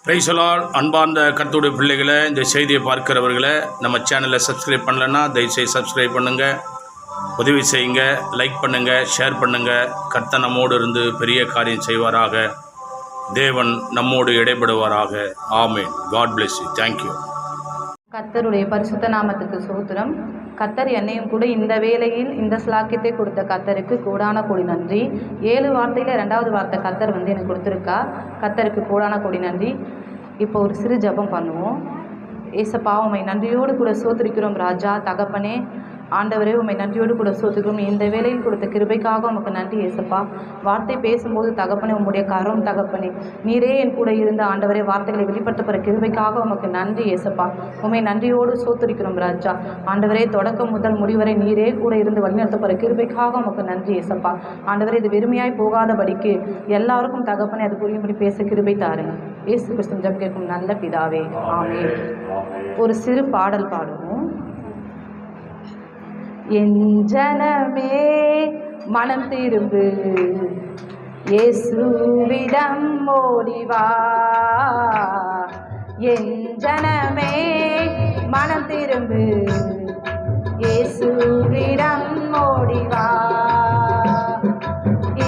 Praise the Lord. அன்பார்ந்த கர்த்தருடைய பிள்ளைகளை, இந்த செய்தியை பார்க்கிறவர்களை, நம்ம சேனலை சப்ஸ்கிரைப் பண்ணலைன்னா தயவுசெய்து சப்ஸ்கிரைப் பண்ணுங்கள், உதவி செய்யுங்க, லைக் பண்ணுங்கள், ஷேர் பண்ணுங்கள். கர்த்தர் நம்மோடு இருந்து பெரிய காரியம் செய்வாராக. தேவன் நம்மோடு இடைபடுவாராக. ஆமென். God bless you. தேங்க்யூ. கர்த்தருடைய பரிசுத்த நாமத்துக்கு ஸ்தோத்திரம். கர்த்தர் என்னையும் கூட இந்த வேளையில் இந்த ஸ்லாக்கியத்தை கொடுத்த கர்த்தருக்கு கோடான கோடி நன்றி. 7 வார்த்தையில் 2வது வார்த்தை கர்த்தர் எனக்கு கொடுத்துருக்கா. கர்த்தருக்கு கோடான கோடி நன்றி. இப்போ ஒரு சிறு ஜெபம் பண்ணுவோம். ஏசப்பா, உம்மை நன்றியோடு கூட ஸ்தோத்திரிக்கிறோம் ராஜா, தகப்பனே, ஆண்டவரே, உம்மை நன்றியோடு கூட ஸ்தோத்திரிக்கிறோம். இந்த வேளையில் கொடுத்த கிருபைக்காக உமக்கு நன்றி ஏசப்பா. வார்த்தை பேசும்போது தகப்பனே, உம்முடைய கரம் தகப்பனே, நீரே என் கூட இருந்த ஆண்டவரே, வார்த்தைகளை வெளிப்படுத்தப்படுற கிருபைக்காக உமக்கு நன்றி ஏசப்பா. உம்மை நன்றியோடு ஸ்தோத்திரிக்கிறோம் ராஜா. ஆண்டவரே, தொடக்கம் முதல் முடிவரை நீரே கூட இருந்து வழிநடத்தப்படுற கிருபைக்காக உமக்கு நன்றி ஏசப்பா. ஆண்டவரே, இது வெறுமையாய் போகாதபடிக்கு எல்லாருக்கும் தகப்பனே அது புரியும்படி பேச கிருபை தாருங்க. இயேசு கிறிஸ்துவின் ஜெபம் கேட்கும் நல்ல பிதாவே, ஆமென். ஒரு சிறு பாடல் பாடுவோம். என் ஜனமே மனம் திரும்பு, இயேசுவிடம் ஓடிவா. என் ஜனமே மனம் திரும்பு, இயேசுவிடம் ஓடிவா.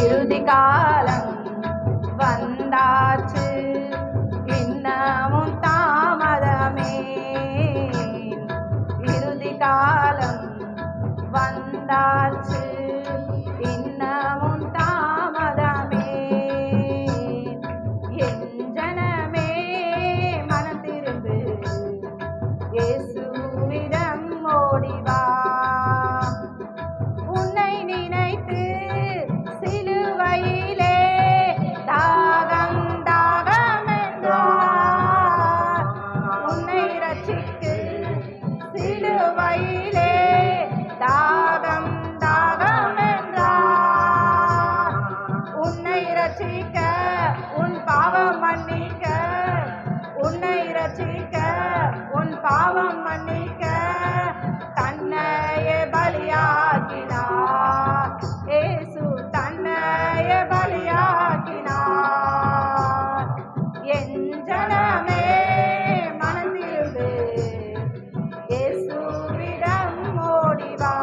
இறுதி காலம் வந்தாச்சு, இன்னமும் தாமதமே. இறுதி காலம் வந்தாச்சு, இன்னமும் தாமதமே. என் ஜனமே மனம் திரும்பு, இயேசுவிடம் ஓடிவா. உன்னை நினைத்து சிலுவையிலே தாகம் தாகம் என்றார். உன்னை ரட்சித்து சிலுவையிலே தாகம் தாகம் என்றார். உன்னை ரட்சிக்க, உன் பாவம் மன்னிக்க, உன்னை ரட்சிக்க, உன் பாவம் மன்னிக்க தன்னையே பலியாக்கினார். இயேசு தன்னையே பலியாக்கினார். என் ஜனமே மனம் திரும்பு, இயேசுவிடம் ஓடிவா.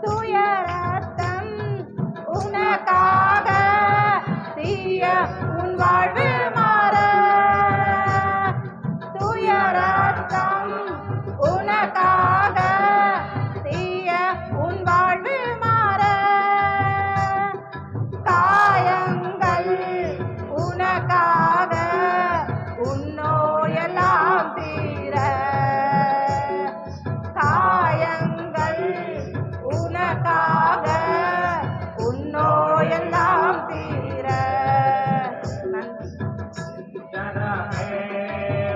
தூய ரத்தம் உனக்காக, தீய உன் வாழ்வு மாற. தூய ரத்தம் உனக்காக, தீய உன் வாழ்வு மாற. காயங்கள் உனக்காக, உன் நோயெல்லாம் தீர. காயங்கள் உனக்காக, உன் நோயெல்லாம் தீர.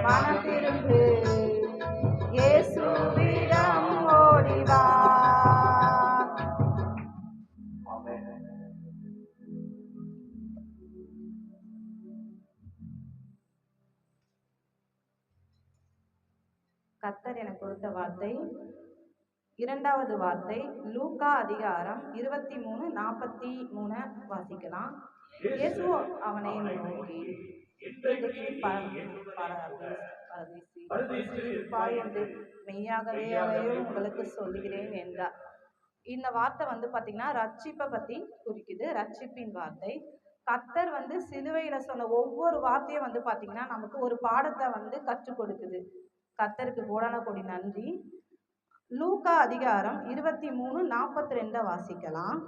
மனம் திரும்பு, இயேசுவிடம் ஓடிவா. கர்த்தர் எனக்கு கொடுத்த வார்த்தை 2வது வார்த்தை லூக்கா அதிகாரம் 23:43 வாசிக்கலாம். இயேசு அவனை நோக்கி, என்று மெய்யாகவே உங்களுக்கு சொல்லுகிறேன் என்றார். இந்த வார்த்தை பார்த்தீங்கன்னா ரட்சிப்பை பற்றி குறிக்குது. ரட்சிப்பின் வார்த்தை. கர்த்தர் சிலுவையில சொன்ன ஒவ்வொரு வார்த்தையும் பார்த்தீங்கன்னா நமக்கு ஒரு பாடத்தை கற்றுக் கொடுக்குது. கர்த்தருக்கு கோடான கோடி நன்றி. லூக்கா அதிகாரம் 23:42 வாசிக்கலாம்.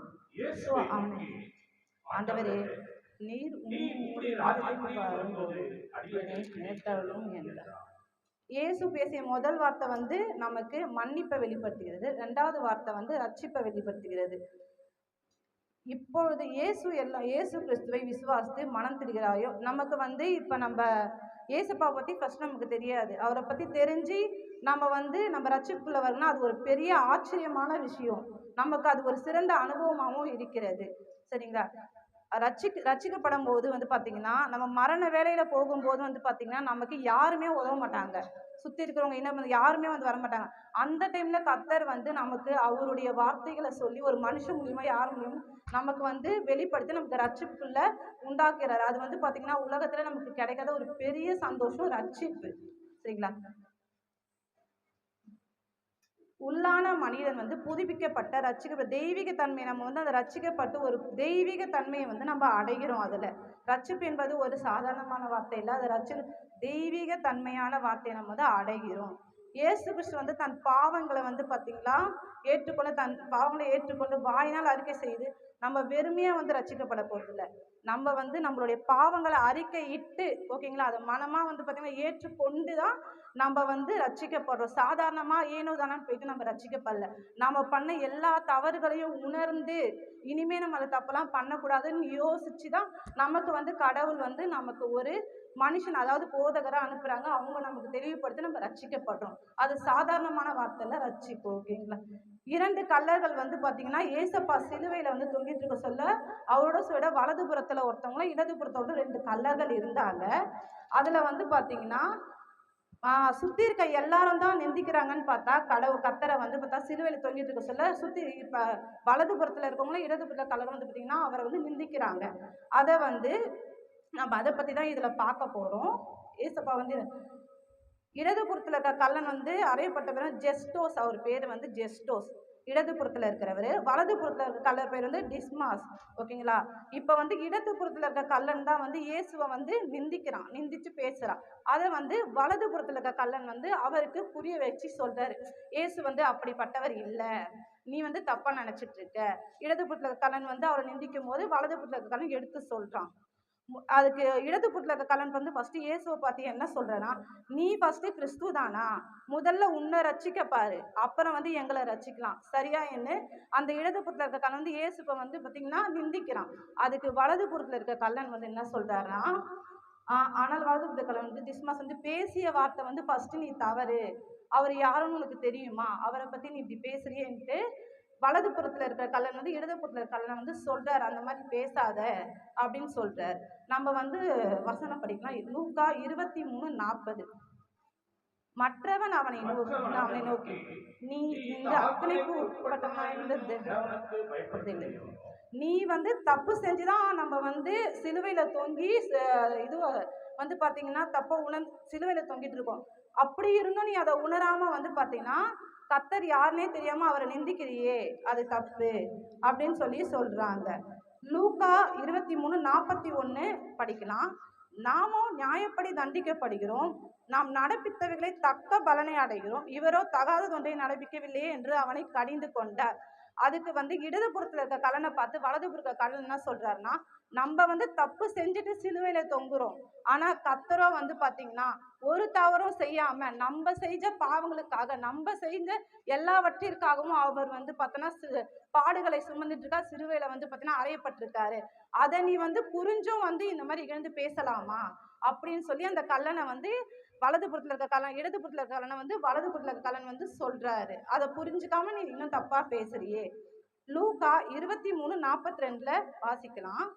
ஆண்டவரே, நீர் வரும்போது நேர்த்தவளும் என்றார். இயேசு பேசிய முதல் வார்த்தை நமக்கு மன்னிப்பை வெளிப்படுத்துகிறது. 2வது வார்த்தை ரட்சிப்பை வெளிப்படுத்துகிறது. இப்பொழுது இயேசு கிறிஸ்துவை விசுவாசித்து மனம் திருகிறாயோ, நமக்கு இப்போ நம்ம இயேசுப்பா பற்றி ஃபர்ஸ்ட் நமக்கு தெரியாது. அவரை பற்றி தெரிஞ்சு நம்ம ரட்சிப்புக்குள்ள வரணும்னா அது ஒரு பெரிய ஆச்சரியமான விஷயம். நமக்கு அது ஒரு சிறந்த அனுபவமாகவும் இருக்கிறது. சரிங்களா? ரட்சிக்கப்படும் போது பார்த்தீங்கன்னா, நம்ம மரண வேலையில் போகும்போது பார்த்தீங்கன்னா நமக்கு யாருமே உதவ மாட்டாங்க. சுற்றி இருக்கிறவங்க என்ன யாருமே வந்து வரமாட்டாங்க. அந்த டைமில் கர்த்தர் வந்து நமக்கு அவருடைய வார்த்தைகளை சொல்லி ஒரு மனுஷன் மூலியமாக யார் மூலியமா நமக்கு வந்து வெளிப்படுத்தி நமக்கு ரட்சிப்புக்குள்ள உண்டாக்குறாரு. அது வந்து பார்த்தீங்கன்னா உலகத்தில் நமக்கு கிடைக்காத ஒரு பெரிய சந்தோஷம் ரட்சிப்பு. சரிங்களா? உள்ளான மனிதன் வந்து புதுப்பிக்கப்பட்ட ரட்சிக்க தெய்வீக தன்மை நம்ம வந்து அந்த ரட்சிக்கப்பட்டு ஒரு தெய்வீக தன்மையை வந்து நம்ம அடைகிறோம். அதில் ரட்சிப்பு என்பது ஒரு சாதாரணமான வார்த்தை இல்லை, அது தெய்வீக தன்மையான வார்த்தையை நம்ம வந்து அடைகிறோம். இயேசு கிறிஸ்து வந்து தன் பாவங்களை வந்து பார்த்தீங்களா ஏற்றுக்கொண்டு தன் பாவங்களை ஏற்றுக்கொண்டு வாயினால் அறிக்கை செய்து நம்ம வெறுமையாக வந்து ரட்சிக்கப்பட போகிறதில்ல. நம்ம வந்து நம்மளுடைய பாவங்களை அறிக்கை இட்டு ஓகேங்களா அதை மனமாக வந்து பார்த்தீங்கன்னா ஏற்றுக்கொண்டு தான் நம்ம வந்து ரட்சிக்கப்படுறோம். சாதாரணமாக ஏனோ தானே போயிட்டு நம்ம ரட்சிக்கப்படல. நம்ம பண்ண எல்லா தவறுகளையும் உணர்ந்து இனிமே நம்ம அதை தப்பெல்லாம் பண்ணக்கூடாதுன்னு யோசிச்சு தான் நமக்கு வந்து கடவுள் வந்து நமக்கு ஒரு மனுஷன் அதாவது போதகரை அனுப்புகிறாங்க. அவங்க நமக்கு தெளிவுபடுத்தி நம்ம ரட்சிக்கப்படுறோம். அது சாதாரணமான வார்த்தையில் ரட்சிப்பு. ஓகேங்களா? 2 கல்லர்கள் வந்து பார்த்தீங்கன்னா ஏசப்பா சிலுவையில் வந்து தொங்கிட்டு இருக்க சொல்ல அவரோட சொல்ல வலதுபுறத்தில் ஒருத்தவங்களும் இடதுபுறத்தோட 2 கல்லர்கள் இருந்தாங்க. அதில் வந்து பார்த்தீங்கன்னா சுற்றி இருக்க எல்லாரும் தான் நிந்திக்கிறாங்கன்னு பார்த்தா கர்த்தரை வந்து பார்த்தா சிலுவையில் தொங்கிட்டு இருக்க சொல்ல சுற்றி இப்போ வலதுபுறத்தில் இருக்கவங்களும் இடதுபுறத்தில் கல்லர்கள் வந்து பார்த்தீங்கன்னா அவரை வந்து நிந்திக்கிறாங்க. அதை வந்து நம்ம அதை பற்றி தான் இதில் பார்க்க போகிறோம். ஏசப்பா வந்து இடதுபுறத்தில் இருக்க கல்லன் வந்து அறையப்பட்ட பிறகு ஜெஸ்டோஸ், அவர் பேர் வந்து ஜெஸ்டோஸ் இடதுபுறத்தில் இருக்கிறவர். வலதுபுறத்தில் இருக்க கல்லர் பேர் வந்து டிஸ்மாஸ். ஓகேங்களா? இப்போ வந்து இடதுபுறத்தில் இருக்க கல்லன் தான் வந்து இயேசுவை வந்து நிந்திச்சு பேசுகிறான். அதை வந்து வலதுபுறத்தில் இருக்க கல்லன் வந்து அவருக்கு புரிய வச்சு சொல்கிறாரு, இயேசு வந்து அப்படிப்பட்டவர் இல்லை, நீ வந்து தப்பாக நினச்சிட்டு இருக்க. இடதுபுறத்தில் இருக்க கல்லன் வந்து அவரை நிந்திக்கும் போது வலதுபுறத்தில் இருக்க கல்லன் எடுத்து சொல்கிறான். அதுக்கு இடதுபுறத்தில் இருக்க கல்லன் வந்து ஃபஸ்ட்டு இயேசுவை பார்த்து என்ன சொல்கிறேன்னா, நீ ஃபஸ்ட்டு கிறிஸ்து தானா, முதல்ல உன்னை ரட்சிக்க பாரு, அப்புறம் வந்து எங்களை ரட்சிக்கலாம் சரியா என்ன. அந்த இடதுபுறத்தில் இருக்க கல்லன் வந்து இயேசுவை வந்து பார்த்திங்கன்னா நிந்திக்கிறான். அதுக்கு வலதுபுறத்தில் இருக்க கல்லன் வந்து என்ன சொல்கிறாருன்னா, ஆனால் வலதுபுறத்தில் கல்லன் வந்து டிஸ்மாஸ் வந்து பேசிய வார்த்தை வந்து ஃபஸ்ட்டு நீ தவறு, அவர் யாருன்னு உனக்கு தெரியுமா, அவரை பற்றி நீ இப்படி பேசுறியன்ட்டு வலதுபுறத்தில் இருக்கிற கல்லன் வந்து இடதுபுறத்தில் இருக்கிற கல்லனை வந்து சொல்கிறார், அந்த மாதிரி பேசாத அப்படின்னு சொல்கிறார். நம்ம வந்து வசனம் படிக்கலாம். லூக்கா 23:40. மற்றவன் அவனை நோக்கி நீ இந்த அக்கினிக்கு உட்பட்டவனாயிருந்தது, நீ வந்து தப்பு செஞ்சுதான் நம்ம வந்து சிலுவையில் தொங்கி இது வந்து பார்த்தீங்கன்னா தப்பை சிலுவையில் தொங்கிட்டு இருக்கோம். அப்படி இருந்தும் நீ அதை உணராமல் வந்து பார்த்தீங்கன்னா கர்த்தர் யாருன்னே தெரியாமல் அவரை நிந்திக்கிறியே, அது தப்பு அப்படின்னு சொல்லி சொல்கிறாங்க. லூக்கா 23:41 படிக்கலாம். நாமும் நியாயப்படி தண்டிக்கப்படுகிறோம், நாம் நடப்பித்தவைகளை தக்க பலனை அடைகிறோம், இவரோ தகாதது ஒன்றை நடப்பிக்கவில்லையே என்று அவனை கடிந்து கொண்டார். அதுக்கு வந்து இடதுபுறத்தில் இருக்க கல்லனை பார்த்து வலதுபுற கல்லன் என்ன சொல்றாருன்னா, நம்ம வந்து தப்பு செஞ்சுட்டு சிலுவையில தொங்குறோம், ஆனா கர்த்தரோ வந்து பாத்தீங்கன்னா ஒரு தவறும் செய்யாம நம்ம செஞ்ச பாவங்களுக்காக நம்ம செஞ்ச எல்லாவற்றிற்காகவும் அவர் வந்து பார்த்தோன்னா பாடுகளை சுமந்துட்டு இருக்கா, சிலுவையில வந்து பார்த்தீங்கன்னா அறையப்பட்டிருக்காரு. அதை நீ வந்து புரிஞ்சும் வந்து இந்த மாதிரி இழந்து பேசலாமா அப்படின்னு சொல்லி அந்த கல்லனை வந்து வலதுபுறத்தில் இருக்க கல்லன் இடதுபுறத்தில் இருக்க கல்லனை வந்து வலதுபுறத்தில் இருக்க கல்லன் வந்து சொல்றாரு. அதை புரிஞ்சுக்காம நீ இன்னும் தப்பா பேசுறியே. லூக்கா 23:42 வாசிக்கலாம்.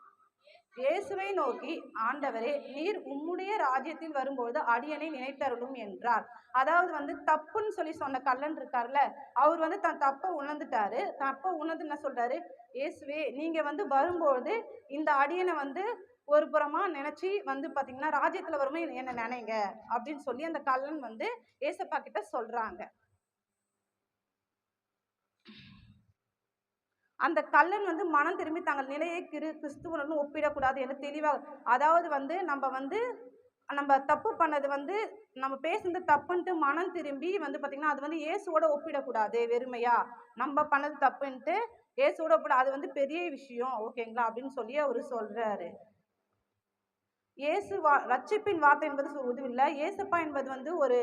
இயேசுவை நோக்கி, ஆண்டவரே, நீர் உம்முடைய ராஜ்யத்தில் வரும்போது அடியனை நினைத்தருளும் என்றார். அதாவது வந்து தப்புன்னு சொல்லி சொன்ன கல்லன் இருக்கார்ல, அவர் வந்து தன் தப்பை உணர்ந்துட்டாரு. தப்பை உணர்ந்து என்ன சொல்றாரு, இயேசுவே நீங்க வந்து வரும்போது இந்த அடியனை வந்து ஒரு புறமா நினைச்சு வந்து பாத்தீங்கன்னா ராஜ்யத்துல வரும்போது என்ன நினைங்க அப்படின்னு சொல்லி அந்த கல்லன் வந்து ஏசப்பா கிட்ட சொல்றாங்க. அந்த கல்லன் வந்து மனம் திரும்பி தங்கள் நிலையை கிறிஸ்துவனுடன் ஒப்பிடக்கூடாது என்று தெளிவாக, அதாவது வந்து நம்ம தப்பு பண்ணது வந்து நம்ம பேசுனது தப்புன்ட்டு மனம் திரும்பி வந்து பார்த்திங்கன்னா அது வந்து இயேசுவோட ஒப்பிடக்கூடாது. வெறுமையா நம்ம பண்ணது தப்புன்ட்டு இயேசுவோட ஒப்பிட, அது வந்து பெரிய விஷயம் ஓகேங்களா அப்படின்னு சொல்லி அவர் சொல்கிறாரு. ரட்சிப்பின் வார்த்தை என்பது உதவில்லை. ஏசப்பா என்பது வந்து ஒரு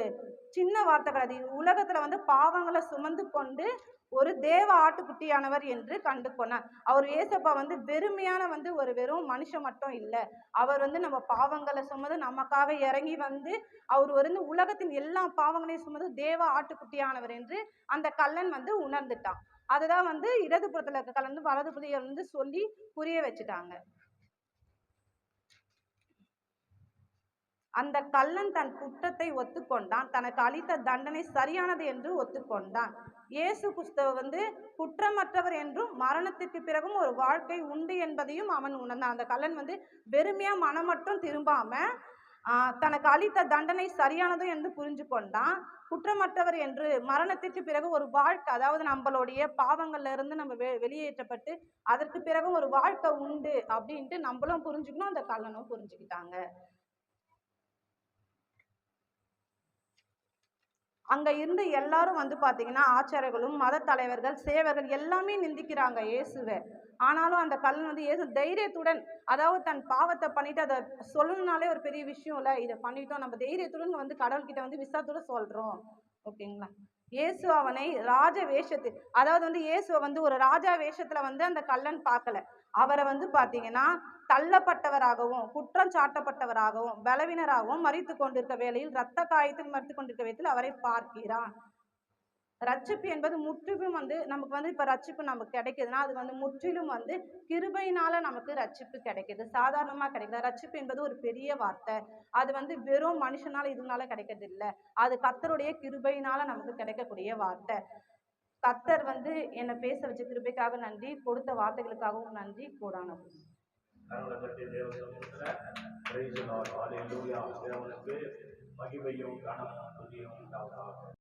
சின்ன வார்த்தை கிடையாது. உலகத்தில் வந்து பாவங்களை சுமந்து கொண்டு ஒரு தேவ ஆட்டுக்குட்டியானவர் என்று கண்டு கொண்டார். அவர் ஏசப்பா வந்து வெறுமையான வந்து ஒரு வெறும் மனுஷன் மட்டும் இல்லை, அவர் வந்து நம்ம பாவங்களை சுமந்து நமக்காக இறங்கி வந்து அவர் வந்து உலகத்தின் எல்லா பாவங்களையும் சுமந்து தேவ ஆட்டுக்குட்டியானவர் என்று அந்த கல்லன் வந்து உணர்ந்துட்டான். அதுதான் வந்து இடதுபுறத்தில் இருக்க கல்லன் வலதுபுறத்தில் வந்து சொல்லி புரிய வச்சுட்டாங்க. அந்த கள்ளன் தன் குற்றத்தை ஒத்துக்கொண்டான். தனக்கு அளித்த தண்டனை சரியானது என்று ஒத்துக்கொண்டான். இயேசு கிறிஸ்துவ குற்றமற்றவர் என்றும் மரணத்திற்கு பிறகும் ஒரு வாழ்க்கை உண்டு என்பதையும் அவன் உணர்ந்தான். அந்த கள்ளன் வெறுமையா மனம் மட்டும் திரும்பாம தனக்கு அளித்த தண்டனை சரியானது என்று புரிஞ்சு கொண்டான். குற்றமற்றவர் என்று மரணத்திற்கு பிறகு ஒரு வாழ்க்கை, அதாவது நம்மளுடைய பாவங்கள்ல இருந்து நம்ம வெளியேற்றப்பட்டு அதற்கு பிறகு ஒரு வாழ்க்கை உண்டு அப்படின்ட்டு நம்மளும் புரிஞ்சுக்கணும், அந்த கள்ளனும் புரிஞ்சுக்கிட்டாங்க. அங்க இருந்து எல்லாரும் பாத்தீங்கன்னா ஆச்சாரியர்களும் மத தலைவர்கள் சேவர்கள் எல்லாமே நிந்திக்கிறாங்க இயேசுவை. ஆனாலும் அந்த கள்ளன் இயேசு தைரியத்துடன், அதாவது தன் பாவத்தை பண்ணிட்டு அதை சொல்லணும்னாலே ஒரு பெரிய விஷயம் இல்லை, இதை பண்ணிட்டோம் நம்ம தைரியத்துடன் கடவுள்கிட்ட விசாரத்தோட சொல்றோம். ஓகேங்களா? இயேசு அவனை ராஜ வேஷத்தில், அதாவது இயேசுவை ஒரு ராஜா வேஷத்துல அந்த கள்ளன் பார்க்கல. அவரை பாத்தீங்கன்னா தள்ளப்பட்டவராகவும் குற்றம் சாட்டப்பட்டவராகவும் பலவீனராகவும் மறித்து கொண்டிருக்க வேளையில், இரத்த காயத்தில் மறித்து கொண்டிருக்க வேளையில் அவரை பார்க்கிறான். ரட்சிப்பு என்பது முற்றிலும் நமக்கு இப்ப ரட்சிப்பு நமக்கு கிடைக்குதுன்னா அது முற்றிலும் கிருபையினால நமக்கு ரட்சிப்பு கிடைக்குது. சாதாரணமா கிடைக்குது. ரட்சிப்பு என்பது ஒரு பெரிய வார்த்தை. அது வெறும் மனுஷனால இதனால கிடைக்கிறது இல்லை. அது கர்த்தருடைய கிருபையினால நமக்கு கிடைக்கக்கூடிய வார்த்தை. கர்த்தர் என்னை பேச வச்ச கிருபைக்காக நன்றி, கொடுத்த வார்த்தைகளுக்காகவும் நன்றி. கூடான மகிமையும் கனமும் துதியும் உண்டாவதாக.